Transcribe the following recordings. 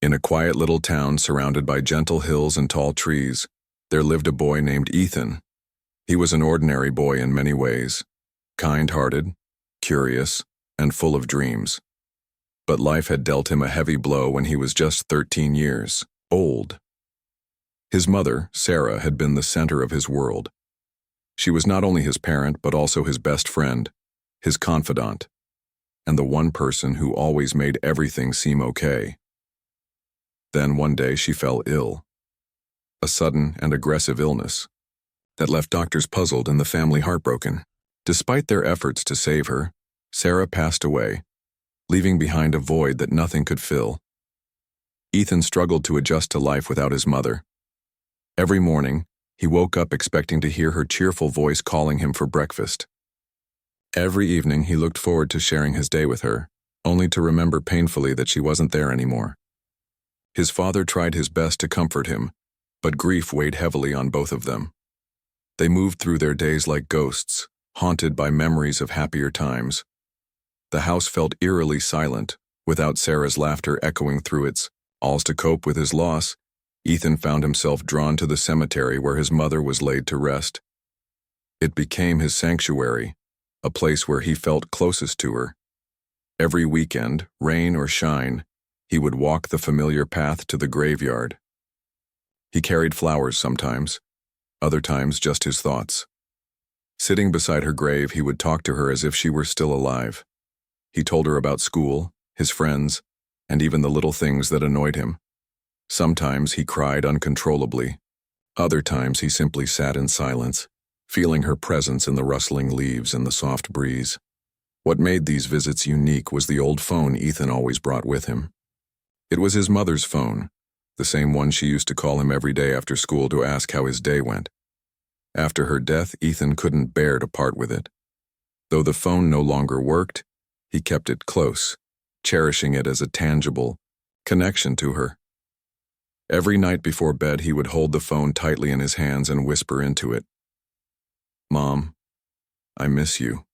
In a quiet little town surrounded by gentle hills and tall trees, there lived a boy named Ethan. He was an ordinary boy in many ways, kind-hearted, curious, and full of dreams. But life had dealt him a heavy blow when he was just 13 years old. His mother, Sarah, had been the center of his world. She was not only his parent but also his best friend, his confidant, and the one person who always made everything seem okay. Then one day she fell ill. A sudden and aggressive illness that left doctors puzzled and the family heartbroken. Despite their efforts to save her, Sarah passed away, leaving behind a void that nothing could fill. Ethan struggled to adjust to life without his mother. Every morning, he woke up expecting to hear her cheerful voice calling him for breakfast. Every evening, he looked forward to sharing his day with her, only to remember painfully that she wasn't there anymore. His father tried his best to comfort him, but grief weighed heavily on both of them. They moved through their days like ghosts, haunted by memories of happier times. The house felt eerily silent, without Sarah's laughter echoing through its halls. To cope with his loss, Ethan found himself drawn to the cemetery where his mother was laid to rest. It became his sanctuary, a place where he felt closest to her. Every weekend, rain or shine, he would walk the familiar path to the graveyard. He carried flowers sometimes, other times just his thoughts. Sitting beside her grave, he would talk to her as if she were still alive. He told her about school, his friends, and even the little things that annoyed him. Sometimes he cried uncontrollably. Other times he simply sat in silence, feeling her presence in the rustling leaves and the soft breeze. What made these visits unique was the old phone Ethan always brought with him. It was his mother's phone, the same one she used to call him every day after school to ask how his day went. After her death, Ethan couldn't bear to part with it. Though the phone no longer worked, he kept it close, cherishing it as a tangible connection to her. Every night before bed, he would hold the phone tightly in his hands and whisper into it, "Mom, I miss you,"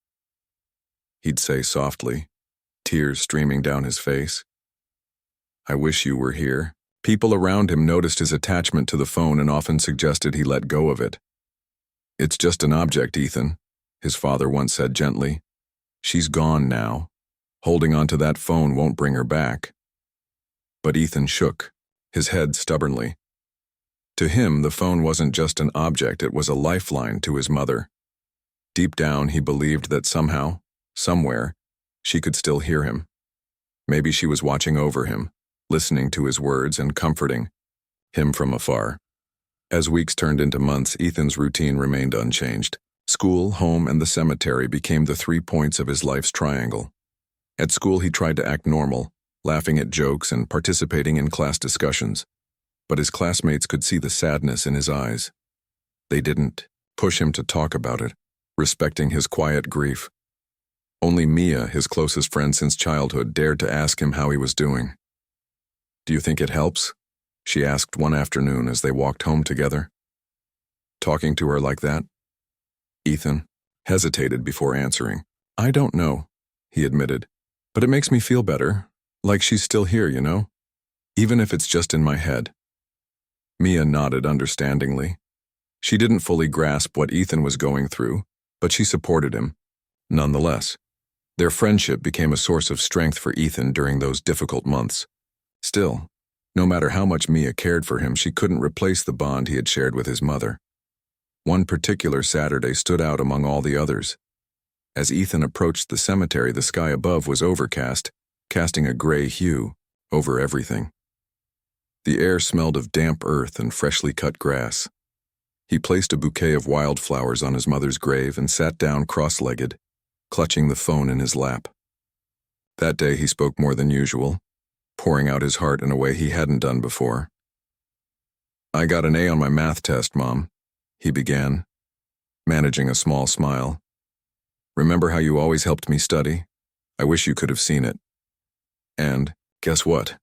he'd say softly, tears streaming down his face. "I wish you were here." People around him noticed his attachment to the phone and often suggested he let go of it. "It's just an object, Ethan," his father once said gently. "She's gone now. Holding on to that phone won't bring her back." But Ethan shook, his head stubbornly. To him, the phone wasn't just an object, it was a lifeline to his mother. Deep down, he believed that somehow, somewhere, she could still hear him. Maybe she was watching over him, listening to his words and comforting him from afar. As weeks turned into months, Ethan's routine remained unchanged. School, home, and the cemetery became the 3 points of his life's triangle. At school, he tried to act normal, laughing at jokes and participating in class discussions. But his classmates could see the sadness in his eyes. They didn't push him to talk about it, respecting his quiet grief. Only Mia, his closest friend since childhood, dared to ask him how he was doing. "Do you think it helps?" she asked one afternoon as they walked home together. Talking to her like that? Ethan hesitated before answering. "I don't know," he admitted, "but it makes me feel better, like she's still here, you know? Even if it's just in my head." Mia nodded understandingly. She didn't fully grasp what Ethan was going through, but she supported him. Nonetheless, their friendship became a source of strength for Ethan during those difficult months. Still, no matter how much Mia cared for him, she couldn't replace the bond he had shared with his mother. One particular Saturday stood out among all the others. As Ethan approached the cemetery, the sky above was overcast, casting a gray hue over everything. The air smelled of damp earth and freshly cut grass. He placed a bouquet of wildflowers on his mother's grave and sat down cross-legged, clutching the phone in his lap. That day he spoke more than usual, pouring out his heart in a way he hadn't done before. "I got an A on my math test, Mom," he began, managing a small smile. "Remember how you always helped me study? I wish you could have seen it. And, guess what?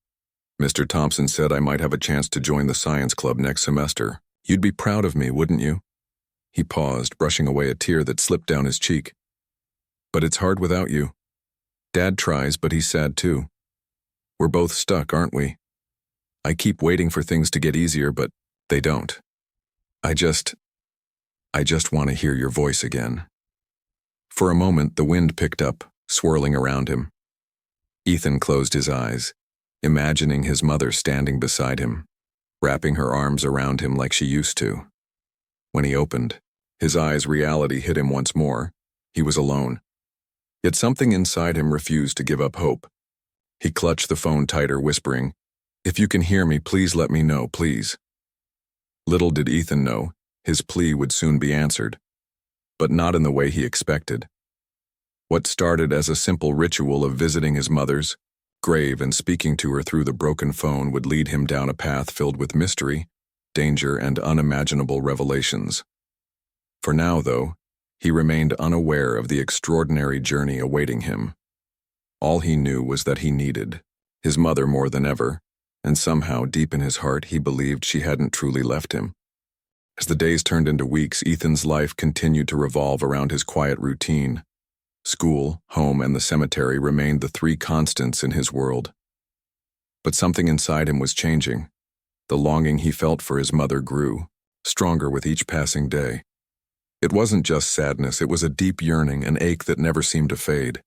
Mr. Thompson said I might have a chance to join the science club next semester. You'd be proud of me, wouldn't you?" He paused, brushing away a tear that slipped down his cheek. "But it's hard without you. Dad tries, but he's sad too. We're both stuck, aren't we?" I keep waiting for things to get easier, but they don't. I just want to hear your voice again." For a moment, the wind picked up, swirling around him. Ethan closed his eyes, imagining his mother standing beside him, wrapping her arms around him like she used to. When he opened, his eyes' reality hit him once more. He was alone. Yet something inside him refused to give up hope. He clutched the phone tighter, whispering, "If you can hear me, please let me know, please." Little did Ethan know, his plea would soon be answered, but not in the way he expected. What started as a simple ritual of visiting his mother's grave and speaking to her through the broken phone would lead him down a path filled with mystery, danger, and unimaginable revelations. For now, though, he remained unaware of the extraordinary journey awaiting him. All he knew was that he needed his mother more than ever, and somehow, deep in his heart, he believed she hadn't truly left him. As the days turned into weeks, Ethan's life continued to revolve around his quiet routine. School, home, and the cemetery remained the three constants in his world. But something inside him was changing. The longing he felt for his mother grew, stronger with each passing day. It wasn't just sadness, it was a deep yearning, an ache that never seemed to fade.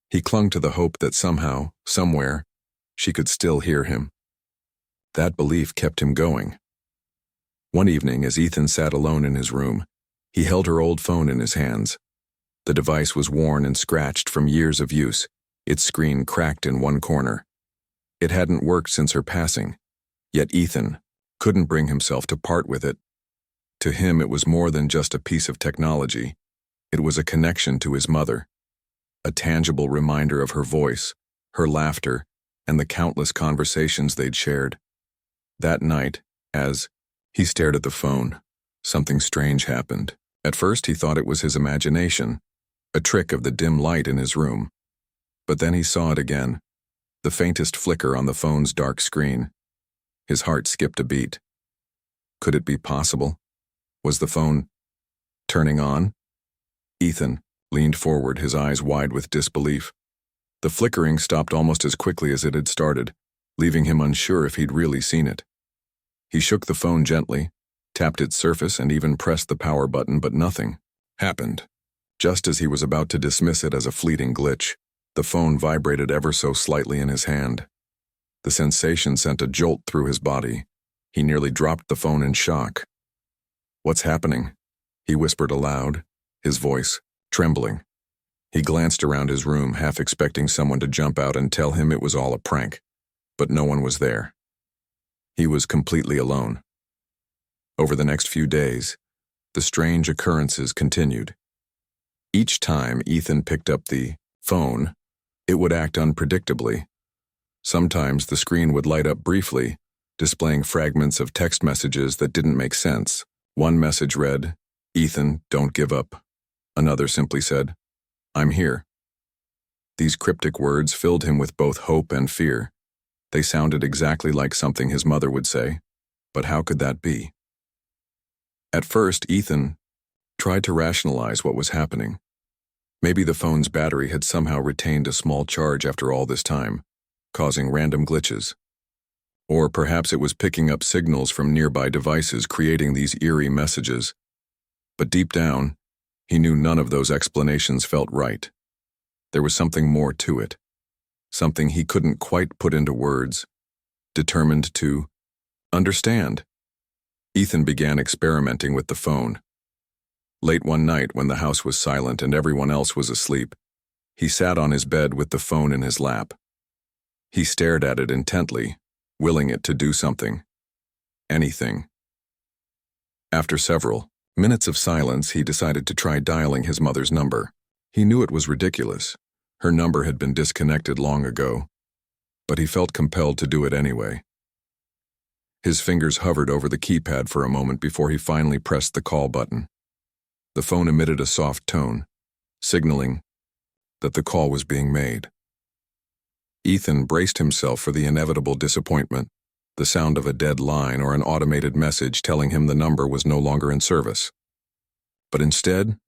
He clung to the hope that somehow, somewhere, she could still hear him. That belief kept him going. One evening, as Ethan sat alone in his room, he held her old phone in his hands. The device was worn and scratched from years of use, its screen cracked in one corner. It hadn't worked since her passing, yet Ethan couldn't bring himself to part with it. To him, it was more than just a piece of technology. It was a connection to his mother, a tangible reminder of her voice, her laughter, and the countless conversations they'd shared. That night, as he stared at the phone, something strange happened. At first, he thought it was his imagination, a trick of the dim light in his room. But then he saw it again, the faintest flicker on the phone's dark screen. His heart skipped a beat. Could it be possible? Was the phone turning on? Ethan leaned forward, his eyes wide with disbelief. The flickering stopped almost as quickly as it had started, leaving him unsure if he'd really seen it. He shook the phone gently, tapped its surface, and even pressed the power button, but nothing happened. Just as he was about to dismiss it as a fleeting glitch, the phone vibrated ever so slightly in his hand. The sensation sent a jolt through his body. He nearly dropped the phone in shock. "What's happening?" he whispered aloud, his voice trembling. He glanced around his room, half expecting someone to jump out and tell him it was all a prank, but no one was there. He was completely alone. Over the next few days, the strange occurrences continued. Each time Ethan picked up the phone, it would act unpredictably. Sometimes the screen would light up briefly, displaying fragments of text messages that didn't make sense. One message read, "Ethan, don't give up." Another simply said, "I'm here." These cryptic words filled him with both hope and fear. They sounded exactly like something his mother would say, but how could that be? At first, Ethan tried to rationalize what was happening. Maybe the phone's battery had somehow retained a small charge after all this time, causing random glitches. Or perhaps it was picking up signals from nearby devices, creating these eerie messages. But deep down, he knew none of those explanations felt right. There was something more to it, something he couldn't quite put into words. Determined to understand, Ethan began experimenting with the phone. Late one night, when the house was silent and everyone else was asleep, he sat on his bed with the phone in his lap. He stared at it intently, willing it to do something. Anything. After several minutes of silence, he decided to try dialing his mother's number. He knew it was ridiculous. Her number had been disconnected long ago, but he felt compelled to do it anyway. His fingers hovered over the keypad for a moment before he finally pressed the call button. The phone emitted a soft tone, signaling that the call was being made. Ethan braced himself for the inevitable disappointment, the sound of a dead line or an automated message telling him the number was no longer in service. But instead,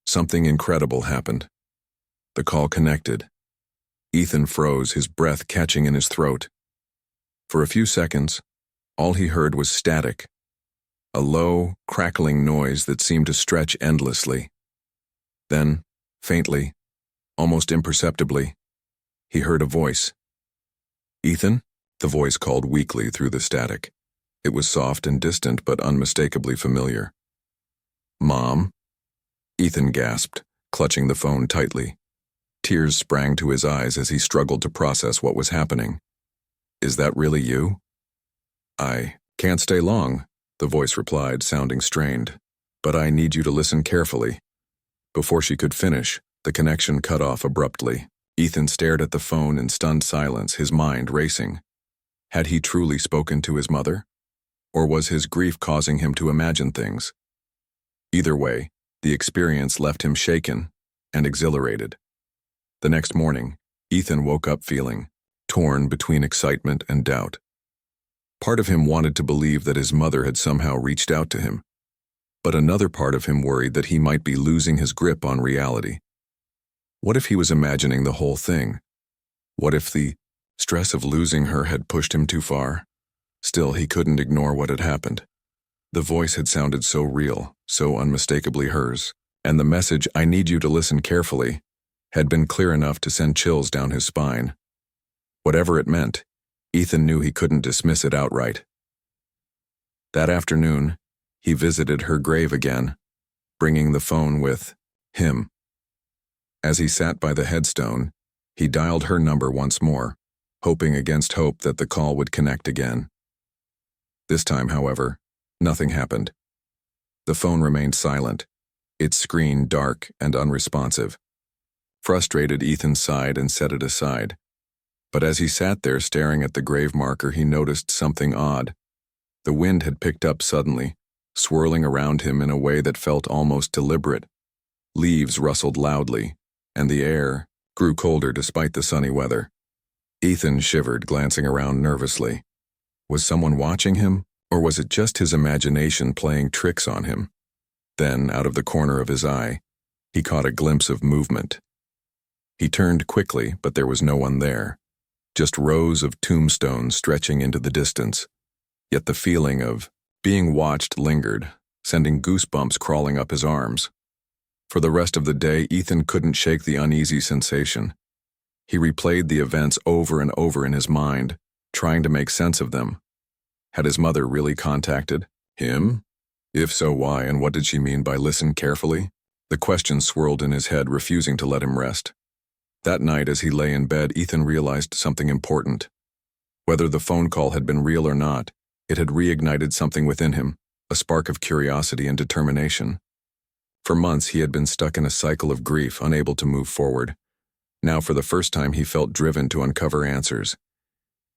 something incredible happened. The call connected. Ethan froze, his breath catching in his throat. For a few seconds, all he heard was static, a low, crackling noise that seemed to stretch endlessly. Then, faintly, almost imperceptibly, he heard a voice. "Ethan?" The voice called weakly through the static. It was soft and distant but unmistakably familiar. "Mom?" Ethan gasped, clutching the phone tightly. Tears sprang to his eyes as he struggled to process what was happening. "Is that really you?" "I can't stay long," the voice replied, sounding strained. "But I need you to listen carefully." Before she could finish, the connection cut off abruptly. Ethan stared at the phone in stunned silence, his mind racing. Had he truly spoken to his mother? Or was his grief causing him to imagine things? Either way, the experience left him shaken and exhilarated. The next morning, Ethan woke up feeling torn between excitement and doubt. Part of him wanted to believe that his mother had somehow reached out to him, but another part of him worried that he might be losing his grip on reality. What if he was imagining the whole thing? What if the stress of losing her had pushed him too far? Still, he couldn't ignore what had happened. The voice had sounded so real, so unmistakably hers, and the message, "I need you to listen carefully," had been clear enough to send chills down his spine. Whatever it meant, Ethan knew he couldn't dismiss it outright. That afternoon, he visited her grave again, bringing the phone with him. As he sat by the headstone, he dialed her number once more, hoping against hope that the call would connect again. This time, however, nothing happened. The phone remained silent, its screen dark and unresponsive. Frustrated, Ethan sighed and set it aside. But as he sat there staring at the grave marker, he noticed something odd. The wind had picked up suddenly, swirling around him in a way that felt almost deliberate. Leaves rustled loudly, and the air grew colder despite the sunny weather. Ethan shivered, glancing around nervously. Was someone watching him, or was it just his imagination playing tricks on him? Then, out of the corner of his eye, he caught a glimpse of movement. He turned quickly, but there was no one there. Just rows of tombstones stretching into the distance. Yet the feeling of being watched lingered, sending goosebumps crawling up his arms. For the rest of the day, Ethan couldn't shake the uneasy sensation. He replayed the events over and over in his mind, trying to make sense of them. Had his mother really contacted him? If so, why, and what did she mean by "listen carefully"? The question swirled in his head, refusing to let him rest. That night, as he lay in bed, Ethan realized something important. Whether the phone call had been real or not, it had reignited something within him, a spark of curiosity and determination. For months, he had been stuck in a cycle of grief, unable to move forward. Now, for the first time, he felt driven to uncover answers.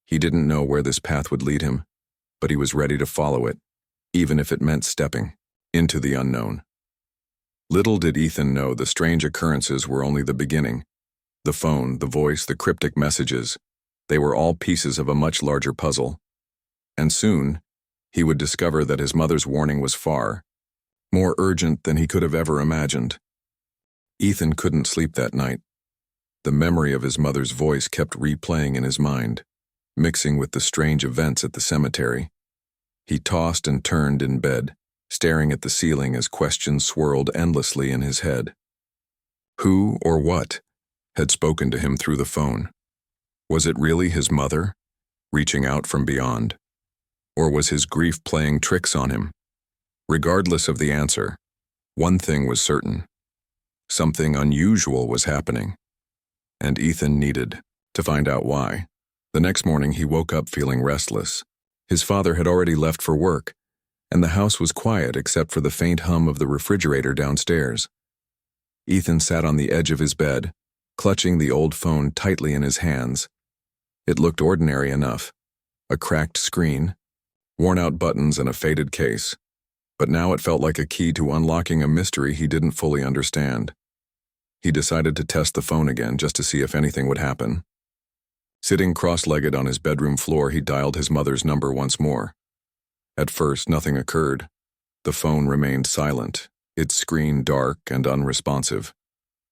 He didn't know where this path would lead him, but he was ready to follow it, even if it meant stepping into the unknown. Little did Ethan know the strange occurrences were only the beginning. The phone, the voice, the cryptic messages, they were all pieces of a much larger puzzle. And soon, he would discover that his mother's warning was far more urgent than he could have ever imagined. Ethan couldn't sleep that night. The memory of his mother's voice kept replaying in his mind, mixing with the strange events at the cemetery. He tossed and turned in bed, staring at the ceiling as questions swirled endlessly in his head. Who or what had spoken to him through the phone? Was it really his mother, reaching out from beyond? Or was his grief playing tricks on him? Regardless of the answer, one thing was certain. Something unusual was happening, and Ethan needed to find out why. The next morning, he woke up feeling restless. His father had already left for work, and the house was quiet except for the faint hum of the refrigerator downstairs. Ethan sat on the edge of his bed, clutching the old phone tightly in his hands. It looked ordinary enough, a cracked screen, worn-out buttons, and a faded case. But now it felt like a key to unlocking a mystery he didn't fully understand. He decided to test the phone again just to see if anything would happen. Sitting cross-legged on his bedroom floor, he dialed his mother's number once more. At first, nothing occurred. The phone remained silent, its screen dark and unresponsive.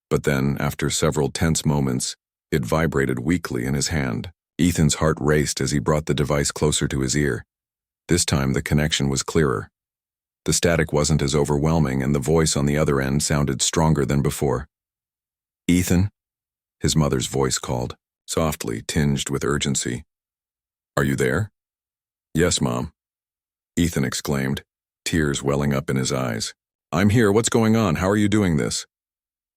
But then, after several tense moments, it vibrated weakly in his hand. Ethan's heart raced as he brought the device closer to his ear. This time the connection was clearer. The static wasn't as overwhelming, and the voice on the other end sounded stronger than before. "Ethan?" His mother's voice called, softly, tinged with urgency. "Are you there?" "Yes, Mom," Ethan exclaimed, tears welling up in his eyes. "I'm here. What's going on? How are you doing this?"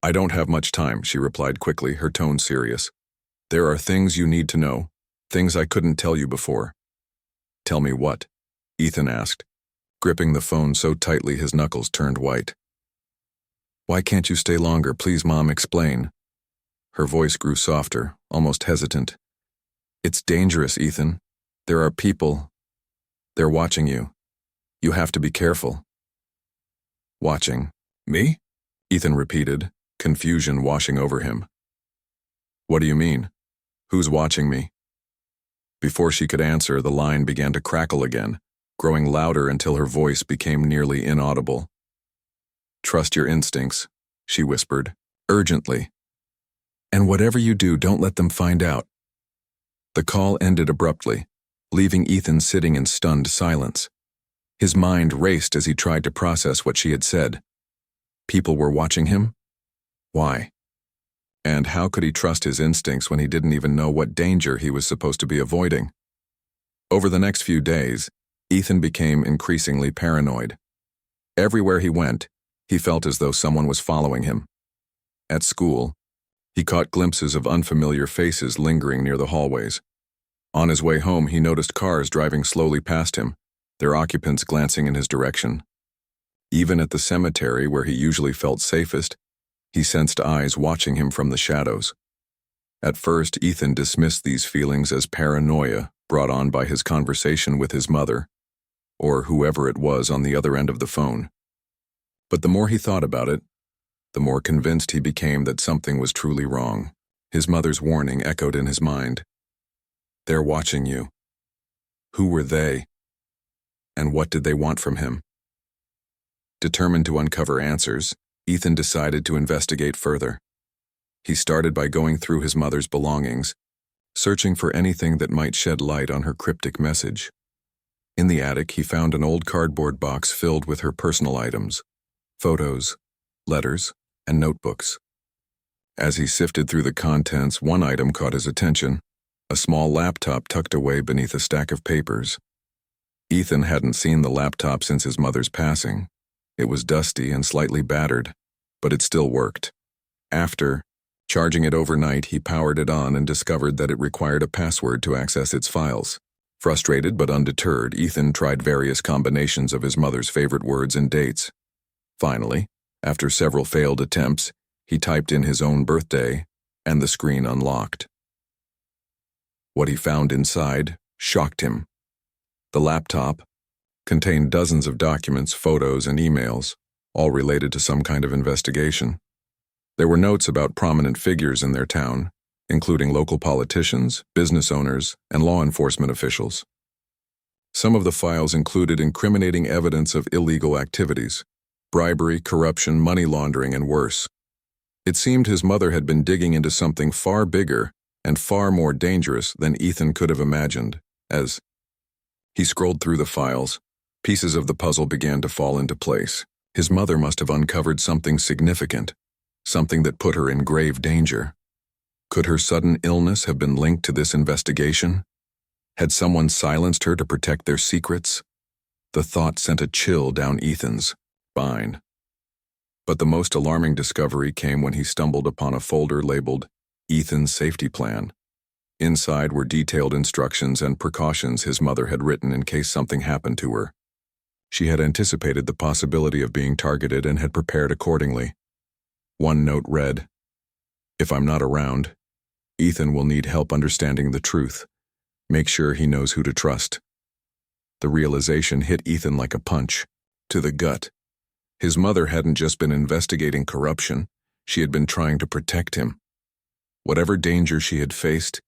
"I don't have much time," she replied quickly, her tone serious. "There are things you need to know, things I couldn't tell you before." "Tell me what?" Ethan asked, gripping the phone so tightly his knuckles turned white. "Why can't you stay longer? Please, Mom, explain." Her voice grew softer, almost hesitant. "It's dangerous, Ethan. There are people. They're watching you. You have to be careful." "Watching? Me?" Ethan repeated, confusion washing over him. "What do you mean? Who's watching me?" Before she could answer, the line began to crackle again, growing louder until her voice became nearly inaudible. "Trust your instincts," she whispered, urgently. "And whatever you do, don't let them find out." The call ended abruptly, leaving Ethan sitting in stunned silence. His mind raced as he tried to process what she had said. People were watching him? Why? And how could he trust his instincts when he didn't even know what danger he was supposed to be avoiding? Over the next few days, Ethan became increasingly paranoid. Everywhere he went, he felt as though someone was following him. At school, he caught glimpses of unfamiliar faces lingering near the hallways. On his way home, he noticed cars driving slowly past him, their occupants glancing in his direction. Even at the cemetery, where he usually felt safest, he sensed eyes watching him from the shadows. At first, Ethan dismissed these feelings as paranoia brought on by his conversation with his mother, or whoever it was on the other end of the phone. But the more he thought about it, the more convinced he became that something was truly wrong. His mother's warning echoed in his mind. They're watching you. Who were they? And what did they want from him? Determined to uncover answers, Ethan decided to investigate further. He started by going through his mother's belongings, searching for anything that might shed light on her cryptic message. In the attic, he found an old cardboard box filled with her personal items, photos, letters, and notebooks. As he sifted through the contents, one item caught his attention, a small laptop tucked away beneath a stack of papers. Ethan hadn't seen the laptop since his mother's passing. It was dusty and slightly battered, but it still worked. After charging it overnight, he powered it on and discovered that it required a password to access its files. Frustrated but undeterred, Ethan tried various combinations of his mother's favorite words and dates. Finally, after several failed attempts, he typed in his own birthday, and the screen unlocked. What he found inside shocked him. The laptop contained dozens of documents, photos, and emails, all related to some kind of investigation. There were notes about prominent figures in their town, including local politicians, business owners, and law enforcement officials. Some of the files included incriminating evidence of illegal activities, bribery, corruption, money laundering, and worse. It seemed his mother had been digging into something far bigger and far more dangerous than Ethan could have imagined. As he scrolled through the files, pieces of the puzzle began to fall into place. His mother must have uncovered something significant, something that put her in grave danger. Could her sudden illness have been linked to this investigation? Had someone silenced her to protect their secrets? The thought sent a chill down Ethan's spine. But the most alarming discovery came when he stumbled upon a folder labeled Ethan's Safety Plan. Inside were detailed instructions and precautions his mother had written in case something happened to her. She had anticipated the possibility of being targeted and had prepared accordingly. One note read, "If I'm not around, Ethan will need help understanding the truth. Make sure he knows who to trust." The realization hit Ethan like a punch, to the gut. His mother hadn't just been investigating corruption, she had been trying to protect him. Whatever danger she had faced,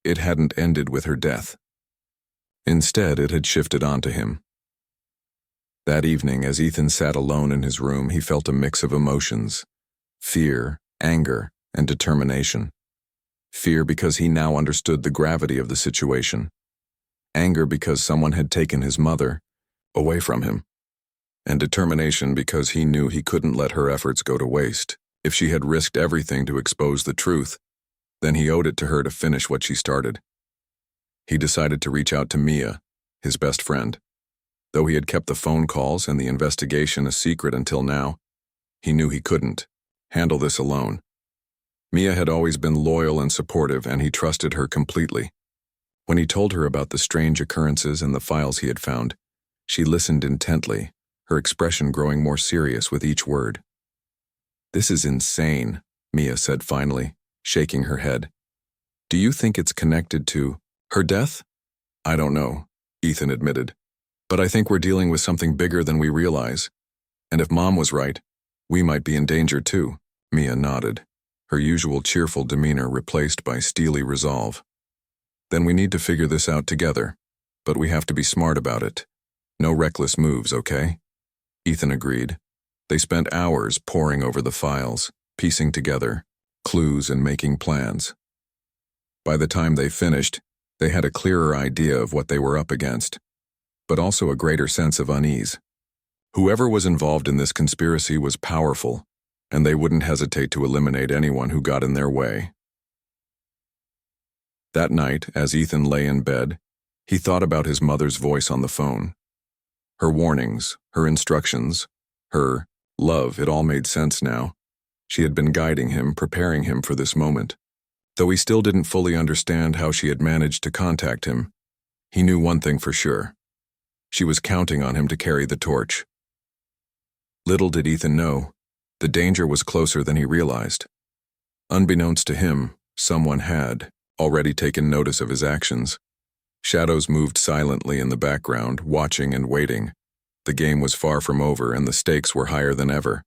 it hadn't ended with her death. Instead, it had shifted onto him. That evening, as Ethan sat alone in his room, he felt a mix of emotions: fear, anger, and determination. Fear because he now understood the gravity of the situation. Anger because someone had taken his mother away from him. And determination because he knew he couldn't let her efforts go to waste. If she had risked everything to expose the truth, then he owed it to her to finish what she started. He decided to reach out to Mia, his best friend. Though he had kept the phone calls and the investigation a secret until now, he knew he couldn't handle this alone. Mia had always been loyal and supportive, and he trusted her completely. When he told her about the strange occurrences and the files he had found, she listened intently, her expression growing more serious with each word. "This is insane," Mia said finally, shaking her head. "Do you think it's connected to her death?" "I don't know," Ethan admitted. "But I think we're dealing with something bigger than we realize. And if Mom was right, we might be in danger too." Mia nodded, her usual cheerful demeanor replaced by steely resolve. "Then we need to figure this out together, but we have to be smart about it. No reckless moves, okay?" Ethan agreed. They spent hours poring over the files, piecing together clues and making plans. By the time they finished, they had a clearer idea of what they were up against, but also a greater sense of unease. Whoever was involved in this conspiracy was powerful, and they wouldn't hesitate to eliminate anyone who got in their way. That night, as Ethan lay in bed, he thought about his mother's voice on the phone. Her warnings, her instructions, her love, it all made sense now. She had been guiding him, preparing him for this moment. Though he still didn't fully understand how she had managed to contact him, he knew one thing for sure. She was counting on him to carry the torch. Little did Ethan know, the danger was closer than he realized. Unbeknownst to him, someone had already taken notice of his actions. Shadows moved silently in the background, watching and waiting. The game was far from over, and the stakes were higher than ever.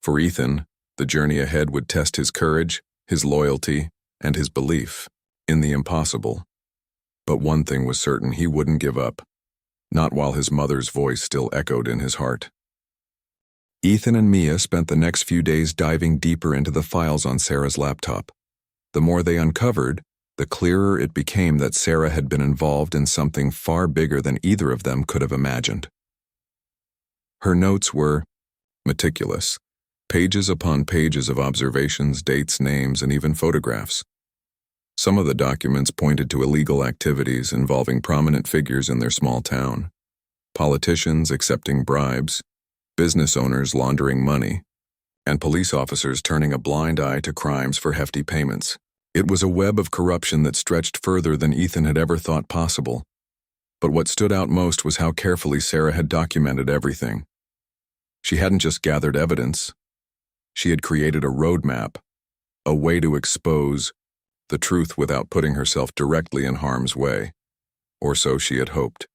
For Ethan, the journey ahead would test his courage, his loyalty, and his belief in the impossible. But one thing was certain: he wouldn't give up. Not while his mother's voice still echoed in his heart. Ethan and Mia spent the next few days diving deeper into the files on Sarah's laptop. The more they uncovered, the clearer it became that Sarah had been involved in something far bigger than either of them could have imagined. Her notes were meticulous, pages upon pages of observations, dates, names, and even photographs. Some of the documents pointed to illegal activities involving prominent figures in their small town, politicians accepting bribes, business owners laundering money, and police officers turning a blind eye to crimes for hefty payments. It was a web of corruption that stretched further than Ethan had ever thought possible. But what stood out most was how carefully Sarah had documented everything. She hadn't just gathered evidence. She had created a roadmap, a way to expose the truth without putting herself directly in harm's way, or so she had hoped.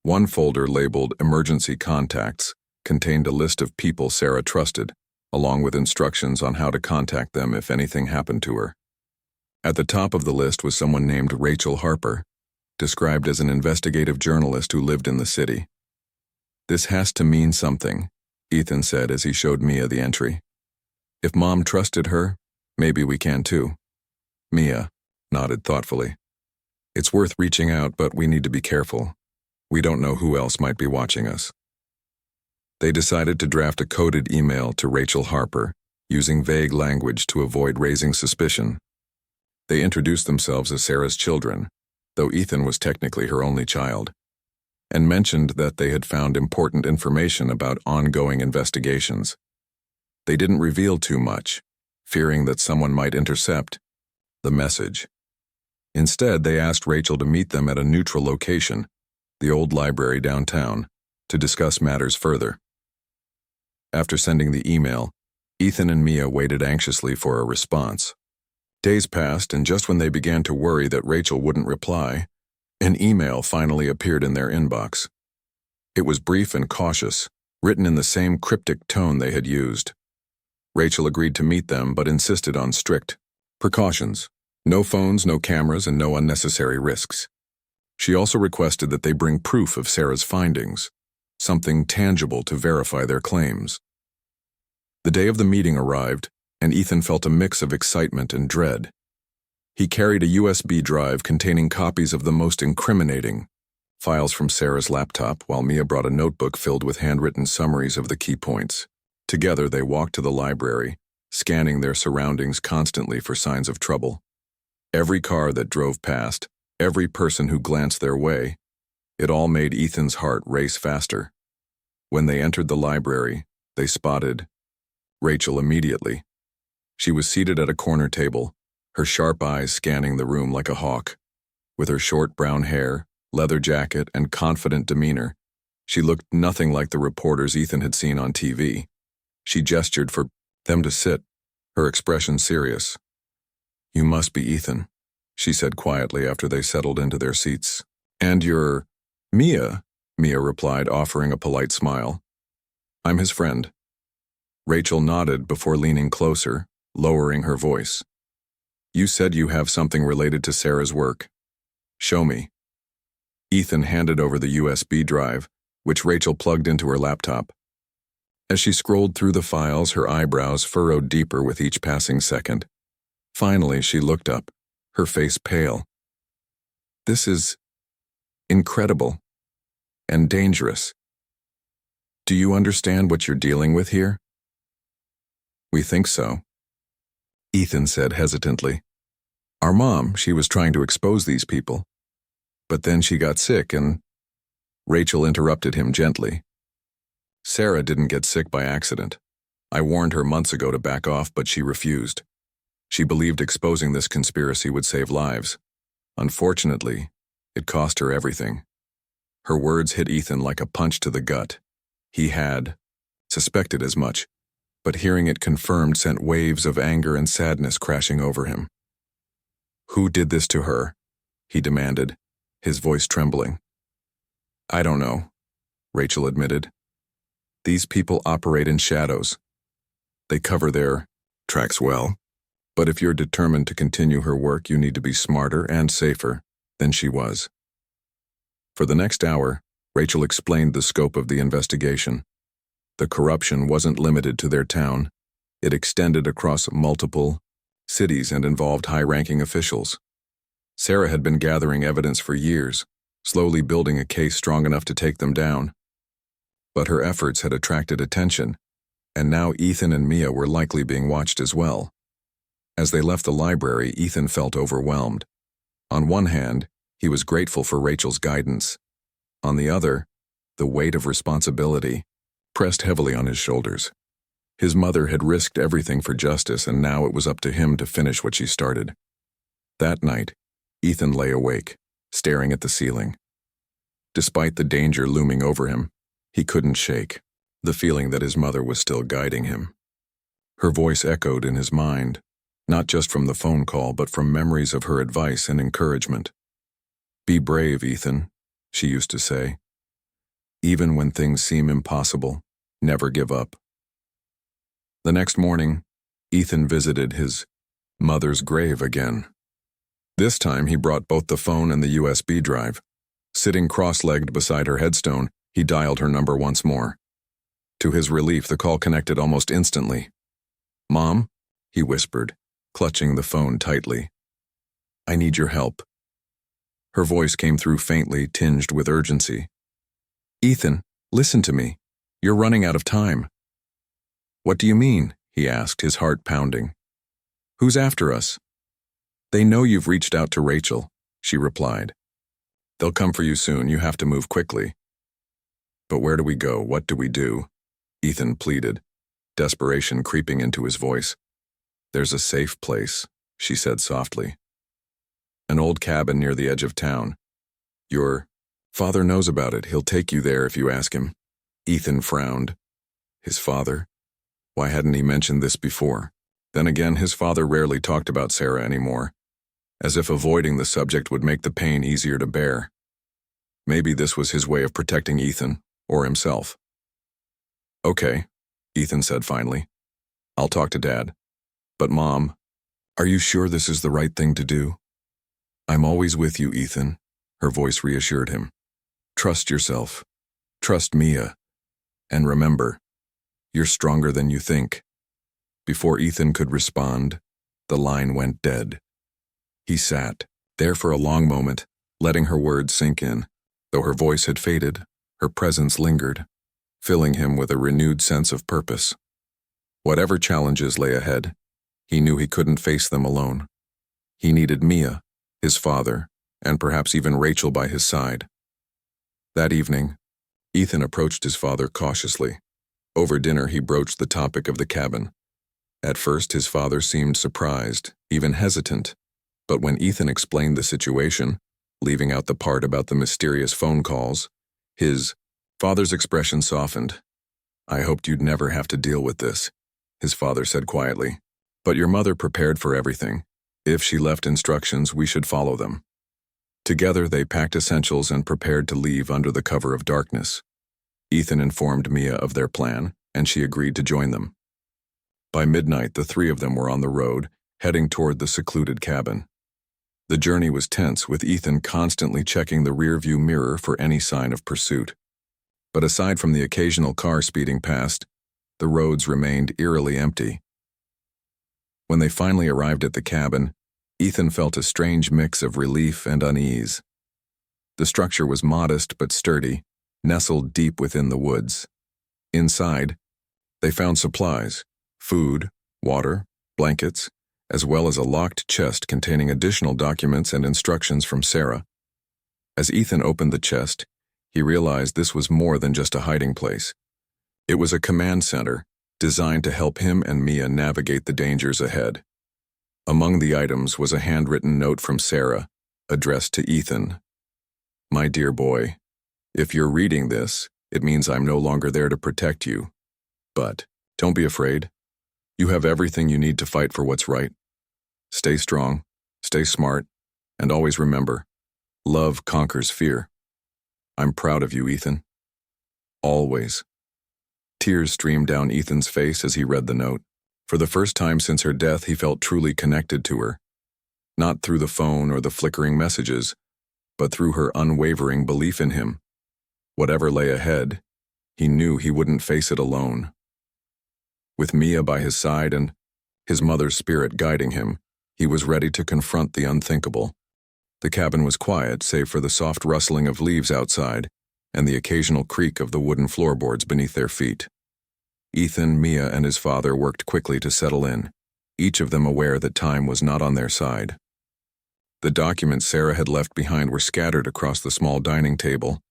One folder labeled Emergency Contacts contained a list of people Sarah trusted, along with instructions on how to contact them if anything happened to her. At the top of the list was someone named Rachel Harper, described as an investigative journalist who lived in the city. "This has to mean something," Ethan said as he showed Mia the entry. "If Mom trusted her, maybe we can too." Mia nodded thoughtfully. "It's worth reaching out, but we need to be careful. We don't know who else might be watching us." They decided to draft a coded email to Rachel Harper, using vague language to avoid raising suspicion. They introduced themselves as Sarah's children, though Ethan was technically her only child, and mentioned that they had found important information about ongoing investigations. They didn't reveal too much, fearing that someone might intercept the message. Instead, they asked Rachel to meet them at a neutral location, the old library downtown, to discuss matters further. After sending the email, Ethan and Mia waited anxiously for a response. Days passed, and just when they began to worry that Rachel wouldn't reply, an email finally appeared in their inbox. It was brief and cautious, written in the same cryptic tone they had used. Rachel agreed to meet them, but insisted on strict precautions: no phones, no cameras, and no unnecessary risks. She also requested that they bring proof of Sarah's findings, something tangible to verify their claims. The day of the meeting arrived, and Ethan felt a mix of excitement and dread. He carried a USB drive containing copies of the most incriminating files from Sarah's laptop, while Mia brought a notebook filled with handwritten summaries of the key points. Together, they walked to the library, scanning their surroundings constantly for signs of trouble. Every car that drove past, every person who glanced their way, it all made Ethan's heart race faster. When they entered the library, they spotted Rachel immediately. She was seated at a corner table, her sharp eyes scanning the room like a hawk. With her short brown hair, leather jacket, and confident demeanor, she looked nothing like the reporters Ethan had seen on TV. She gestured for them to sit, her expression serious. "You must be Ethan," she said quietly after they settled into their seats. "And you're Mia," Mia replied, offering a polite smile. "I'm his friend." Rachel nodded before leaning closer, lowering her voice. "You said you have something related to Sarah's work. Show me." Ethan handed over the USB drive, which Rachel plugged into her laptop. As she scrolled through the files, her eyebrows furrowed deeper with each passing second. Finally, she looked up, her face pale. "This is incredible and dangerous. Do you understand what you're dealing with here?" "We think so," Ethan said hesitantly. "Our mom, she was trying to expose these people. But then she got sick and—" Rachel interrupted him gently. "Sarah didn't get sick by accident. I warned her months ago to back off, but she refused. She believed exposing this conspiracy would save lives. Unfortunately, it cost her everything." Her words hit Ethan like a punch to the gut. He had suspected as much, but hearing it confirmed sent waves of anger and sadness crashing over him. "Who did this to her?" he demanded, his voice trembling. "I don't know," Rachel admitted. "These people operate in shadows. They cover their tracks well. But if you're determined to continue her work, you need to be smarter and safer than she was." For the next hour, Rachel explained the scope of the investigation. The corruption wasn't limited to their town. It extended across multiple cities and involved high-ranking officials. Sarah had been gathering evidence for years, slowly building a case strong enough to take them down. But her efforts had attracted attention, and now Ethan and Mia were likely being watched as well. As they left the library, Ethan felt overwhelmed. On one hand, he was grateful for Rachel's guidance. On the other, the weight of responsibility pressed heavily on his shoulders. His mother had risked everything for justice, and now it was up to him to finish what she started. That night, Ethan lay awake, staring at the ceiling. Despite the danger looming over him, he couldn't shake the feeling that his mother was still guiding him. Her voice echoed in his mind, not just from the phone call, but from memories of her advice and encouragement. "Be brave, Ethan," she used to say. "Even when things seem impossible, never give up." The next morning, Ethan visited his mother's grave again. This time, he brought both the phone and the USB drive. Sitting cross-legged beside her headstone, he dialed her number once more. To his relief, the call connected almost instantly. "Mom?" he whispered, clutching the phone tightly. "I need your help." Her voice came through faintly, tinged with urgency. "Ethan, listen to me. You're running out of time." "What do you mean?" he asked, his heart pounding. "Who's after us?" "They know you've reached out to Rachel," she replied. "They'll come for you soon. You have to move quickly." "But where do we go? What do we do?" Ethan pleaded, desperation creeping into his voice. "There's a safe place," she said softly. "An old cabin near the edge of town. Your father knows about it. He'll take you there if you ask him." Ethan frowned. His father? Why hadn't he mentioned this before? Then again, his father rarely talked about Sarah anymore, as if avoiding the subject would make the pain easier to bear. Maybe this was his way of protecting Ethan, or himself. "Okay," Ethan said finally. "I'll talk to Dad. But Mom, are you sure this is the right thing to do?" "I'm always with you, Ethan," her voice reassured him. "Trust yourself. Trust Mia. And remember, you're stronger than you think." Before Ethan could respond, the line went dead. He sat there for a long moment, letting her words sink in. Though her voice had faded, her presence lingered, filling him with a renewed sense of purpose. Whatever challenges lay ahead, he knew he couldn't face them alone. He needed Mia, his father, and perhaps even Rachel by his side. That evening, Ethan approached his father cautiously. Over dinner, he broached the topic of the cabin. At first, his father seemed surprised, even hesitant, but when Ethan explained the situation, leaving out the part about the mysterious phone calls, his father's expression softened. "I hoped you'd never have to deal with this," his father said quietly. "But your mother prepared for everything. If she left instructions, we should follow them." Together, they packed essentials and prepared to leave under the cover of darkness. Ethan informed Mia of their plan, and she agreed to join them. By midnight, the three of them were on the road, heading toward the secluded cabin. The journey was tense, with Ethan constantly checking the rearview mirror for any sign of pursuit. But aside from the occasional car speeding past, the roads remained eerily empty. When they finally arrived at the cabin, Ethan felt a strange mix of relief and unease. The structure was modest but sturdy, nestled deep within the woods. Inside, they found supplies, food, water, blankets, as well as a locked chest containing additional documents and instructions from Sarah. As Ethan opened the chest, he realized this was more than just a hiding place. It was a command center designed to help him and Mia navigate the dangers ahead. Among the items was a handwritten note from Sarah, addressed to Ethan. "My dear boy, if you're reading this, it means I'm no longer there to protect you. But don't be afraid. You have everything you need to fight for what's right. Stay strong, stay smart, and always remember, love conquers fear. I'm proud of you, Ethan. Always." Tears streamed down Ethan's face as he read the note. For the first time since her death, he felt truly connected to her. Not through the phone or the flickering messages, but through her unwavering belief in him. Whatever lay ahead, he knew he wouldn't face it alone. With Mia by his side and his mother's spirit guiding him, he was ready to confront the unthinkable. The cabin was quiet, save for the soft rustling of leaves outside and the occasional creak of the wooden floorboards beneath their feet. Ethan, Mia, and his father worked quickly to settle in, each of them aware that time was not on their side. The documents Sarah had left behind were scattered across the small dining table,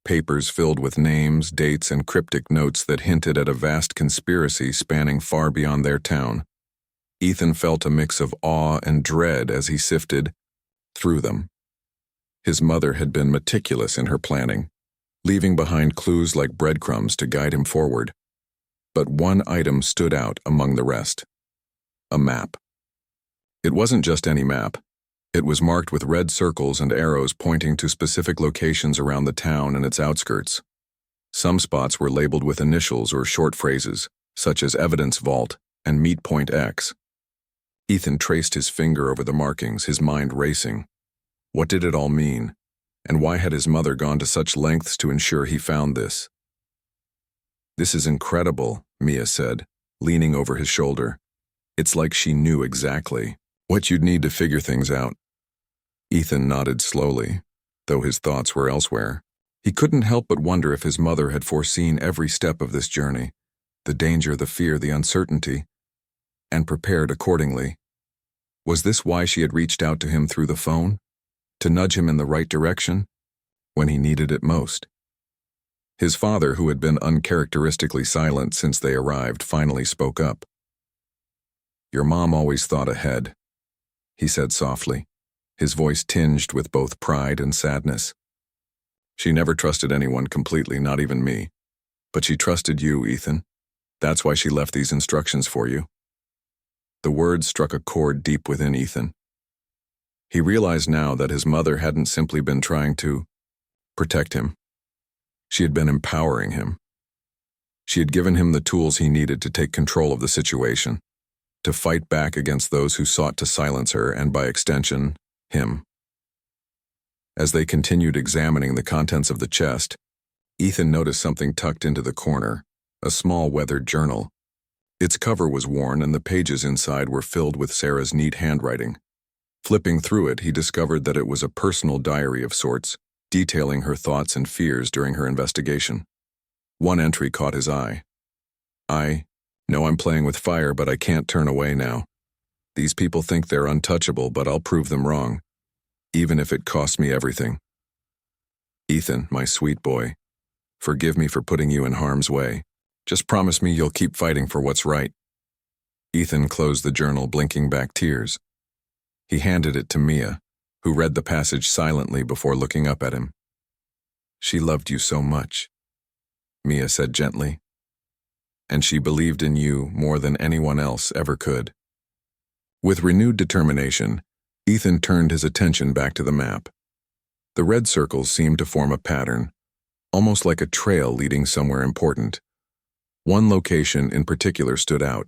papers filled with names, dates, and cryptic notes that hinted at a vast conspiracy spanning far beyond their town. Ethan felt a mix of awe and dread as he sifted through them. His mother had been meticulous in her planning, leaving behind clues like breadcrumbs to guide him forward. But one item stood out among the rest: a map. It wasn't just any map. It was marked with red circles and arrows pointing to specific locations around the town and its outskirts. Some spots were labeled with initials or short phrases, such as Evidence Vault and Meet Point X. Ethan traced his finger over the markings, his mind racing. What did it all mean? And why had his mother gone to such lengths to ensure he found this? "This is incredible," Mia said, leaning over his shoulder. It's like she knew exactly what you'd need to figure things out. Ethan nodded slowly, though his thoughts were elsewhere. He couldn't help but wonder if his mother had foreseen every step of this journey, the danger, the fear, the uncertainty, and prepared accordingly. Was this why she had reached out to him through the phone? To nudge him in the right direction when he needed it most? His father, who had been uncharacteristically silent since they arrived, finally spoke up. "Your mom always thought ahead," he said softly, his voice tinged with both pride and sadness. "She never trusted anyone completely, not even me. But she trusted you, Ethan. That's why she left these instructions for you." The words struck a chord deep within Ethan. He realized now that his mother hadn't simply been trying to protect him. She had been empowering him. She had given him the tools he needed to take control of the situation, to fight back against those who sought to silence her and, by extension, him. As they continued examining the contents of the chest, Ethan noticed something tucked into the corner, a small weathered journal. Its cover was worn and the pages inside were filled with Sarah's neat handwriting. Flipping through it, he discovered that it was a personal diary of sorts, detailing her thoughts and fears during her investigation. One entry caught his eye. I know I'm playing with fire, but I can't turn away now. These people think they're untouchable, but I'll prove them wrong, even if it costs me everything. Ethan, my sweet boy, forgive me for putting you in harm's way. Just promise me you'll keep fighting for what's right. Ethan closed the journal, blinking back tears. He handed it to Mia, who read the passage silently before looking up at him. She loved you so much, Mia said gently, and she believed in you more than anyone else ever could. With renewed determination, Ethan turned his attention back to the map. The red circles seemed to form a pattern, almost like a trail leading somewhere important. One location in particular stood out,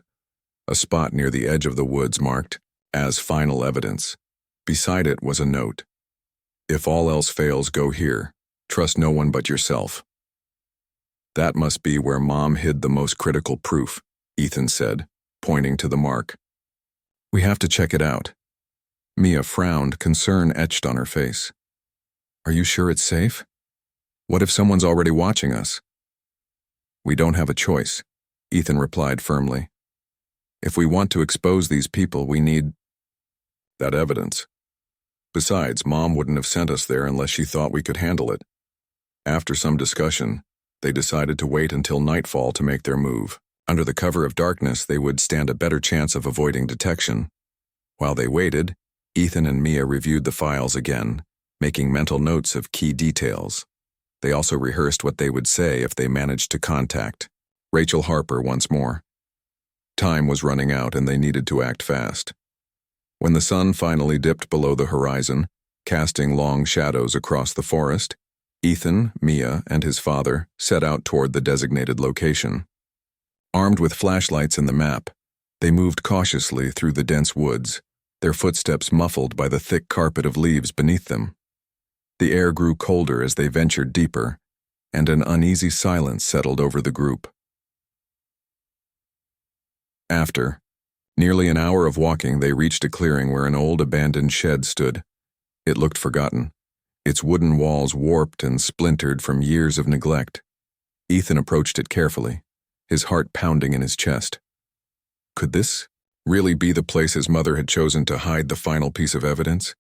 a spot near the edge of the woods marked as final evidence. Beside it was a note. If all else fails, go here. Trust no one but yourself. That must be where Mom hid the most critical proof, Ethan said, pointing to the mark. We have to check it out. Mia frowned, concern etched on her face. Are you sure it's safe? What if someone's already watching us? We don't have a choice, Ethan replied firmly. If we want to expose these people, we need that evidence. Besides, Mom wouldn't have sent us there unless she thought we could handle it. After some discussion, they decided to wait until nightfall to make their move. Under the cover of darkness, they would stand a better chance of avoiding detection. While they waited, Ethan and Mia reviewed the files again, making mental notes of key details. They also rehearsed what they would say if they managed to contact Rachel Harper once more. Time was running out and they needed to act fast. When the sun finally dipped below the horizon, casting long shadows across the forest, Ethan, Mia, and his father set out toward the designated location. Armed with flashlights and the map, they moved cautiously through the dense woods, their footsteps muffled by the thick carpet of leaves beneath them. The air grew colder as they ventured deeper, and an uneasy silence settled over the group. After nearly an hour of walking, they reached a clearing where an old abandoned shed stood. It looked forgotten, its wooden walls warped and splintered from years of neglect. Ethan approached it carefully, his heart pounding in his chest. Could this really be the place his mother had chosen to hide the final piece of evidence?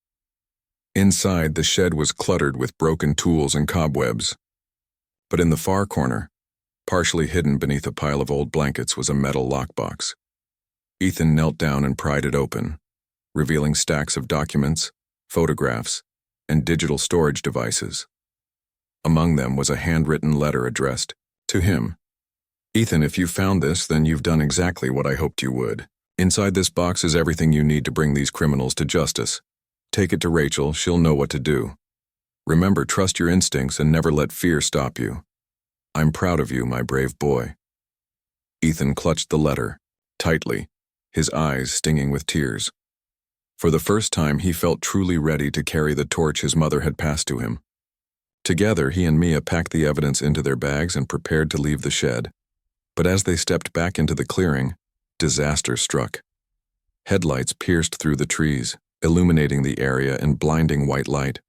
Inside, the shed was cluttered with broken tools and cobwebs. But in the far corner, partially hidden beneath a pile of old blankets, was a metal lockbox. Ethan knelt down and pried it open, revealing stacks of documents, photographs, and digital storage devices. Among them was a handwritten letter addressed to him. Ethan, if you found this, then you've done exactly what I hoped you would. Inside this box is everything you need to bring these criminals to justice. Take it to Rachel, she'll know what to do. Remember, trust your instincts and never let fear stop you. I'm proud of you, my brave boy. Ethan clutched the letter, tightly, his eyes stinging with tears. For the first time, he felt truly ready to carry the torch his mother had passed to him. Together, he and Mia packed the evidence into their bags and prepared to leave the shed. But as they stepped back into the clearing, disaster struck. Headlights pierced through the trees, illuminating the area in blinding white light.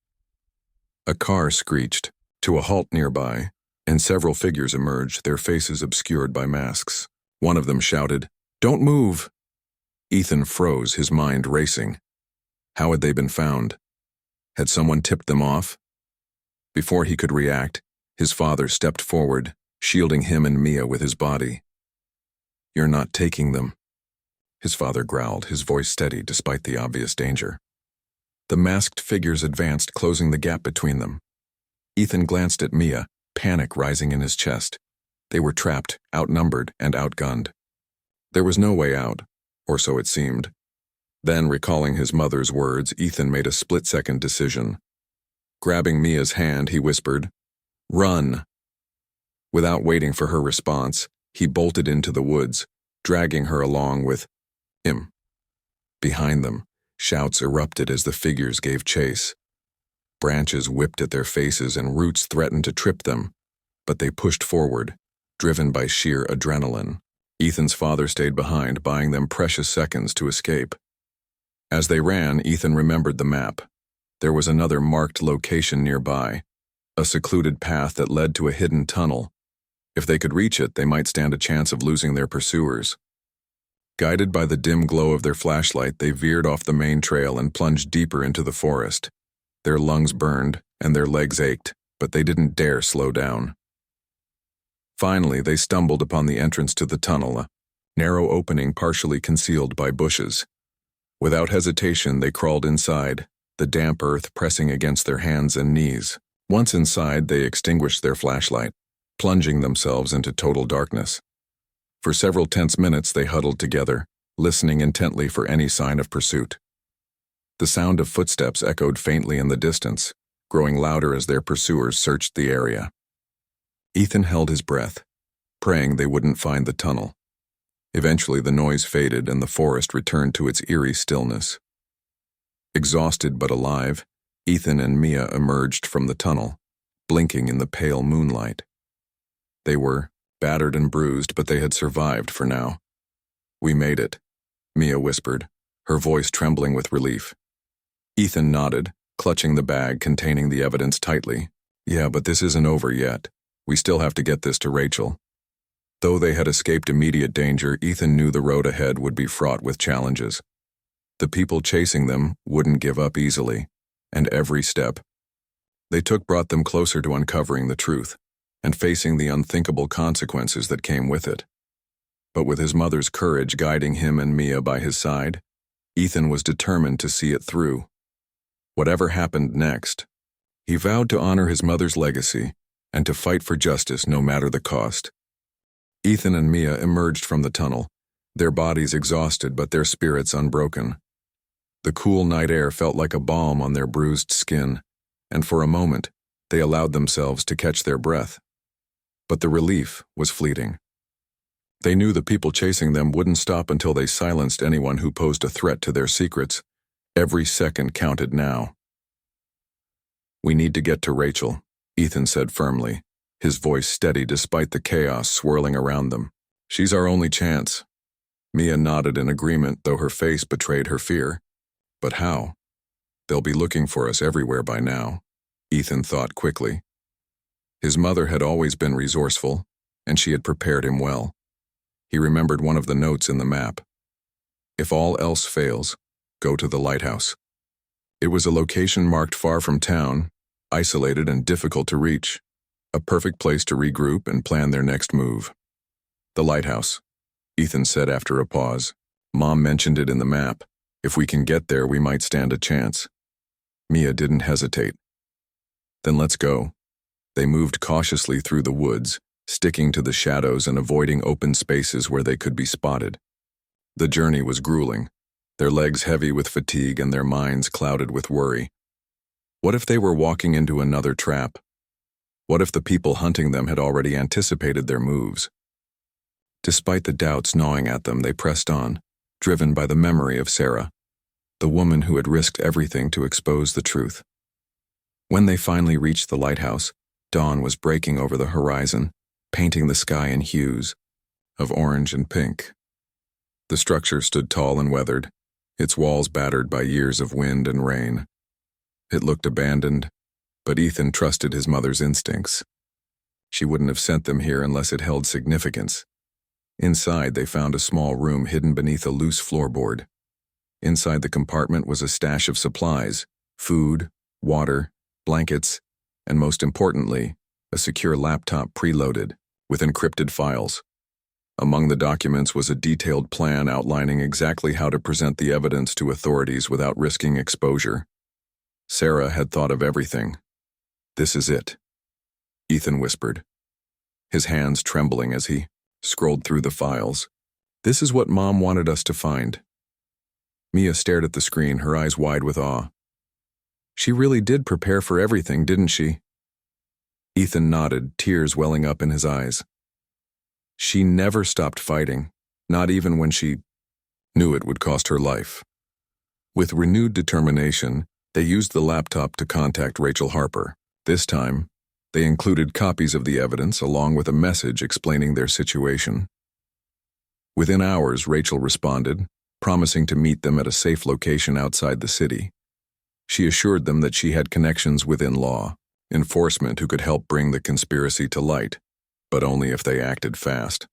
A car screeched to a halt nearby, and several figures emerged, their faces obscured by masks. One of them shouted, "Don't move!" Ethan froze, his mind racing. How had they been found? Had someone tipped them off? Before he could react, his father stepped forward, shielding him and Mia with his body. "You're not taking them," his father growled, his voice steady despite the obvious danger. The masked figures advanced, closing the gap between them. Ethan glanced at Mia, panic rising in his chest. They were trapped, outnumbered, and outgunned. There was no way out, or so it seemed. Then, recalling his mother's words, Ethan made a split-second decision. Grabbing Mia's hand, he whispered, "Run!" Without waiting for her response, he bolted into the woods, dragging her along with him. Behind them, shouts erupted as the figures gave chase. Branches whipped at their faces and roots threatened to trip them, but they pushed forward, driven by sheer adrenaline. Ethan's father stayed behind, buying them precious seconds to escape. As they ran, Ethan remembered the map. There was another marked location nearby, a secluded path that led to a hidden tunnel. If they could reach it, they might stand a chance of losing their pursuers. Guided by the dim glow of their flashlight, they veered off the main trail and plunged deeper into the forest. Their lungs burned and their legs ached, but they didn't dare slow down. Finally, they stumbled upon the entrance to the tunnel, a narrow opening partially concealed by bushes. Without hesitation, they crawled inside, the damp earth pressing against their hands and knees. Once inside, they extinguished their flashlight, plunging themselves into total darkness. For several tense minutes, they huddled together, listening intently for any sign of pursuit. The sound of footsteps echoed faintly in the distance, growing louder as their pursuers searched the area. Ethan held his breath, praying they wouldn't find the tunnel. Eventually, the noise faded and the forest returned to its eerie stillness. Exhausted but alive, Ethan and Mia emerged from the tunnel, blinking in the pale moonlight. They were battered and bruised, but they had survived for now. "We made it," Mia whispered, her voice trembling with relief. Ethan nodded, clutching the bag containing the evidence tightly. "Yeah, but this isn't over yet. We still have to get this to Rachel." Though they had escaped immediate danger, Ethan knew the road ahead would be fraught with challenges. The people chasing them wouldn't give up easily, and every step they took brought them closer to uncovering the truth and facing the unthinkable consequences that came with it. But with his mother's courage guiding him and Mia by his side, Ethan was determined to see it through. Whatever happened next, he vowed to honor his mother's legacy and to fight for justice no matter the cost. Ethan and Mia emerged from the tunnel, their bodies exhausted but their spirits unbroken. The cool night air felt like a balm on their bruised skin, and for a moment, they allowed themselves to catch their breath. But the relief was fleeting. They knew the people chasing them wouldn't stop until they silenced anyone who posed a threat to their secrets. Every second counted now. "We need to get to Rachel," Ethan said firmly, his voice steady despite the chaos swirling around them. "She's our only chance." Mia nodded in agreement, though her face betrayed her fear. But how? "They'll be looking for us everywhere by now," Ethan thought quickly. His mother had always been resourceful, and she had prepared him well. He remembered one of the notes in the map. "If all else fails, go to the lighthouse." It was a location marked far from town, isolated and difficult to reach, a perfect place to regroup and plan their next move. "The lighthouse," Ethan said after a pause. "Mom mentioned it in the map. If we can get there, we might stand a chance." Mia didn't hesitate. "Then let's go." They moved cautiously through the woods, sticking to the shadows and avoiding open spaces where they could be spotted. The journey was grueling, their legs heavy with fatigue and their minds clouded with worry. What if they were walking into another trap? What if the people hunting them had already anticipated their moves? Despite the doubts gnawing at them, they pressed on, driven by the memory of Sarah, the woman who had risked everything to expose the truth. When they finally reached the lighthouse, dawn was breaking over the horizon, painting the sky in hues of orange and pink. The structure stood tall and weathered, its walls battered by years of wind and rain. It looked abandoned, but Ethan trusted his mother's instincts. She wouldn't have sent them here unless it held significance. Inside, they found a small room hidden beneath a loose floorboard. Inside the compartment was a stash of supplies, food, water, blankets, and most importantly, a secure laptop preloaded with encrypted files. Among the documents was a detailed plan outlining exactly how to present the evidence to authorities without risking exposure. Sarah had thought of everything. "This is it," Ethan whispered, his hands trembling as he scrolled through the files. "This is what Mom wanted us to find." Mia stared at the screen, her eyes wide with awe. "She really did prepare for everything, didn't she?" Ethan nodded, tears welling up in his eyes. "She never stopped fighting, not even when she knew it would cost her life." With renewed determination, they used the laptop to contact Rachel Harper. This time, they included copies of the evidence along with a message explaining their situation. Within hours, Rachel responded, promising to meet them at a safe location outside the city. She assured them that she had connections within law enforcement who could help bring the conspiracy to light, but only if they acted fast.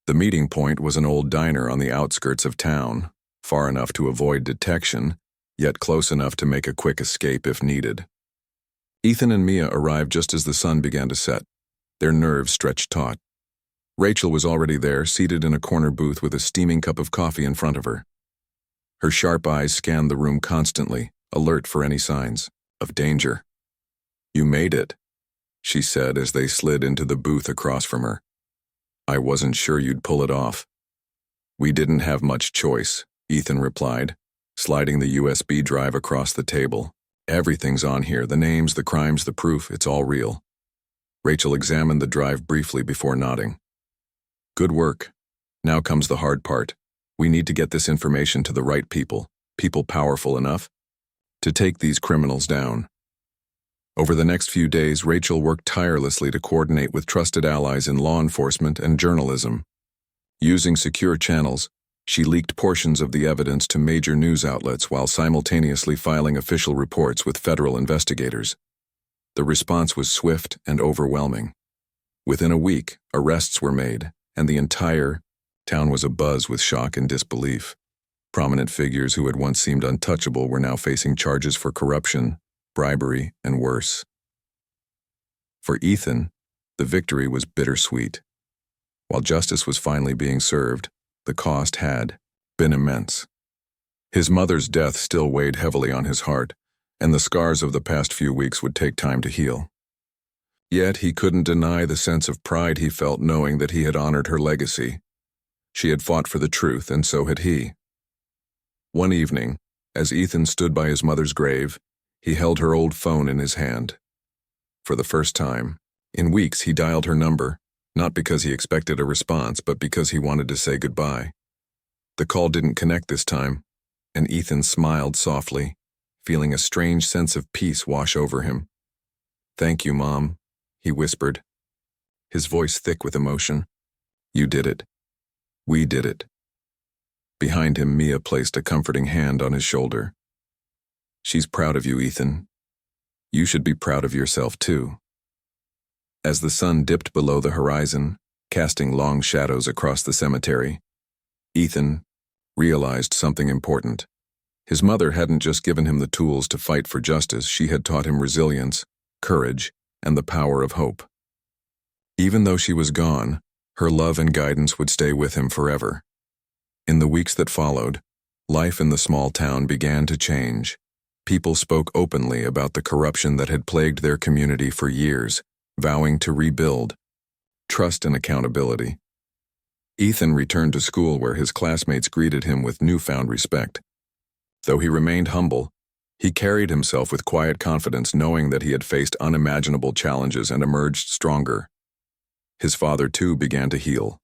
The meeting point was an old diner on the outskirts of town, far enough to avoid detection, yet close enough to make a quick escape if needed. Ethan and Mia arrived just as the sun began to set, their nerves stretched taut. Rachel was already there, seated in a corner booth with a steaming cup of coffee in front of her. Her sharp eyes scanned the room constantly, alert for any signs of danger. "You made it," she said as they slid into the booth across from her. "I wasn't sure you'd pull it off." "We didn't have much choice," Ethan replied, sliding the USB drive across the table. "Everything's on here, the names, the crimes, the proof, it's all real." Rachel examined the drive briefly before nodding. "Good work. Now comes the hard part. We need to get this information to the right people powerful enough to take these criminals down." Over the next few days, Rachel worked tirelessly to coordinate with trusted allies in law enforcement and journalism. Using secure channels, she leaked portions of the evidence to major news outlets while simultaneously filing official reports with federal investigators. The response was swift and overwhelming. Within a week, arrests were made, and the entire town was abuzz with shock and disbelief. Prominent figures who had once seemed untouchable were now facing charges for corruption, bribery, and worse. For Ethan, the victory was bittersweet. While justice was finally being served, the cost had been immense. His mother's death still weighed heavily on his heart, and the scars of the past few weeks would take time to heal. Yet he couldn't deny the sense of pride he felt knowing that he had honored her legacy. She had fought for the truth, and so had he. One evening, as Ethan stood by his mother's grave, he held her old phone in his hand. For the first time in weeks, he dialed her number, not because he expected a response, but because he wanted to say goodbye. The call didn't connect this time, and Ethan smiled softly, feeling a strange sense of peace wash over him. "Thank you, Mom," he whispered, his voice thick with emotion. "You did it. We did it." Behind him, Mia placed a comforting hand on his shoulder. "She's proud of you, Ethan. You should be proud of yourself, too." As the sun dipped below the horizon, casting long shadows across the cemetery, Ethan realized something important. His mother hadn't just given him the tools to fight for justice, she had taught him resilience, courage, and the power of hope. Even though she was gone, her love and guidance would stay with him forever. In the weeks that followed, life in the small town began to change. People spoke openly about the corruption that had plagued their community for years, vowing to rebuild trust and accountability. Ethan returned to school where his classmates greeted him with newfound respect. Though he remained humble, he carried himself with quiet confidence, knowing that he had faced unimaginable challenges and emerged stronger. His father, too, began to heal.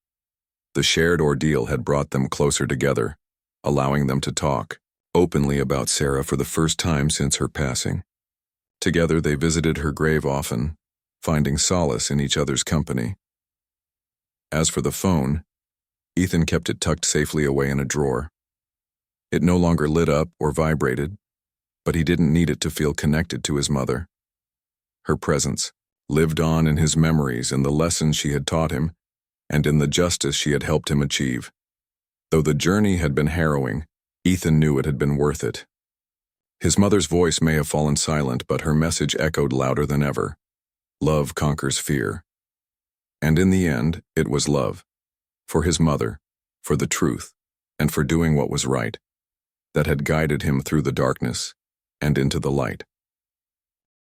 The shared ordeal had brought them closer together, allowing them to talk openly about Sarah for the first time since her passing. Together they visited her grave often, finding solace in each other's company. As for the phone, Ethan kept it tucked safely away in a drawer. It no longer lit up or vibrated, but he didn't need it to feel connected to his mother. Her presence lived on in his memories, in the lessons she had taught him, and in the justice she had helped him achieve. Though the journey had been harrowing, Ethan knew it had been worth it. His mother's voice may have fallen silent, but her message echoed louder than ever. Love conquers fear. And in the end, it was love. For his mother, for the truth, and for doing what was right, that had guided him through the darkness and into the light.